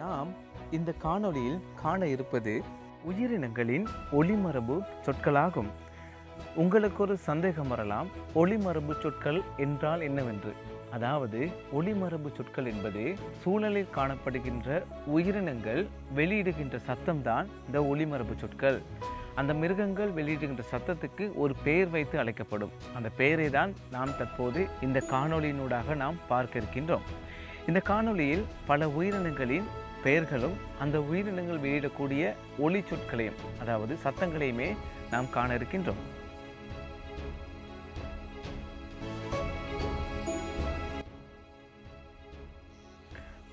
நாம் இந்த காணொளியில் காண இருப்பது உயிரினங்களின் ஒளிமரபு சொற்களாகும். உங்களுக்கு ஒரு சந்தேகம் வரலாம், ஒளிமரபு சொற்கள் என்றால் என்னவென்று. அதாவது ஒளிமரபு சொற்கள் என்பது சூழலில் காணப்படுகின்ற உயிரினங்கள் வெளியிடுகின்ற சத்தம்தான் இந்த ஒளிமரபு சொற்கள். அந்த மிருகங்கள் வெளியிடுகின்ற சத்தத்துக்கு ஒரு பெயர் வைத்து அழைக்கப்படும். அந்த பெயரை தான் நாம் தற்போது இந்த காணொளியினூடாக நாம் பார்க்க இருக்கின்றோம். இந்த காணொளியில் பல உயிரினங்களின் பெயர்களும் அந்த உயிரினங்கள் வெளியிடக்கூடிய ஒளி சொற்களையும், அதாவது சத்தங்களையுமே நாம் காண இருக்கின்றோம்.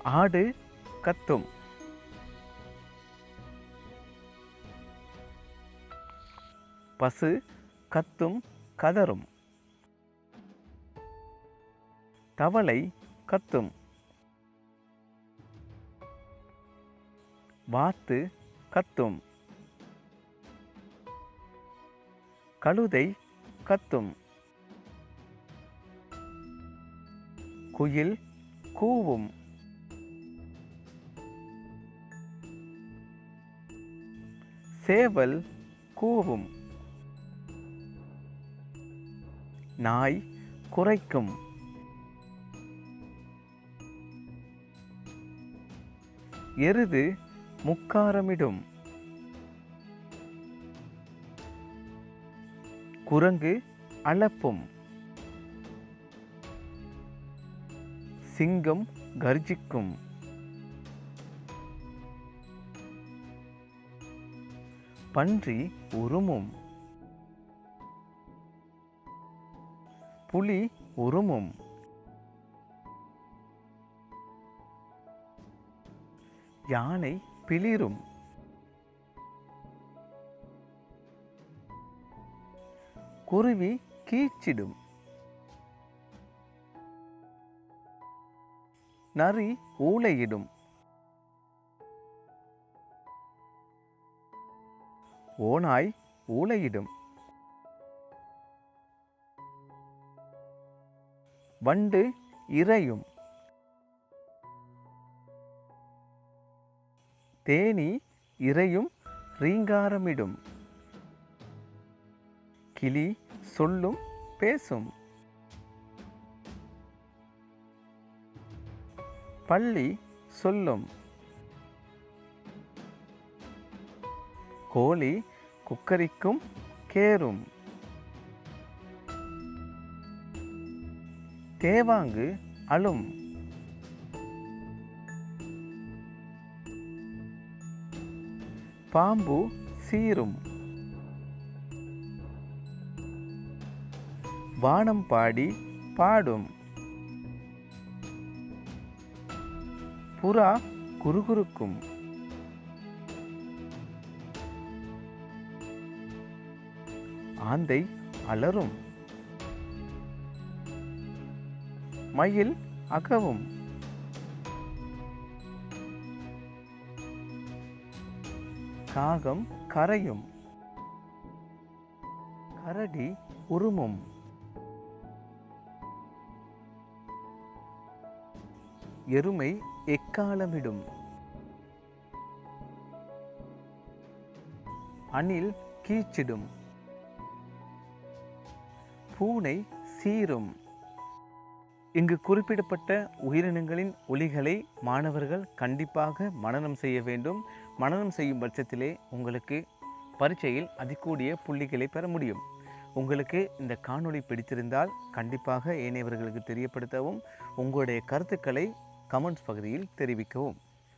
ஆடு கத்தும். பசு கத்தும் கதறும். தவளை கத்தும். வாத்து கத்தும். கழுதை கத்தும். குயில் கூவும். சேவல் கூவும். நாய் குரைக்கும். எருது முக்காரமிடும். குரங்கு அலப்பும். சிங்கம் கர்ஜிக்கும். பன்றி உருமும். புலி உருமும். யானை பிளிரும். குருவி கீச்சிடும். நரி ஊளையிடும். ஓநாய் ஊளையிடும். வண்டு இரையும். தேனீ இரையும் ரீங்காரமிடும். கிளி சொல்லும் பேசும். பள்ளி சொல்லும். கோழி குக்கரிக்கும் கேரும். தேவாங்கு அழும். பாம்பு சீரும். வானம்பாடி பாடும். புறா குறுகுறுக்கும். ஆந்தை அலறும். மயில் அகவும். காகம் கரையும். கரடி உருமும். எருமை எக்காலமிடும். அணில் கீச்சிடும். பூனை சீரும். இங்கு குறிப்பிடப்பட்ட உயிரினங்களின் ஒலிகளை மாணவர்கள் கண்டிப்பாக மனனம் செய்ய வேண்டும். மனனம் செய்யும் பட்சத்திலே உங்களுக்கு பரீட்சையில் அதிகூடிய புள்ளிகளை பெற முடியும். உங்களுக்கு இந்த காணொளி பிடித்திருந்தால் கண்டிப்பாக ஏனையவர்களுக்கு தெரியப்படுத்தவும், உங்களுடைய கருத்துக்களை கமெண்ட்ஸ் பகுதியில் தெரிவிக்கவும்.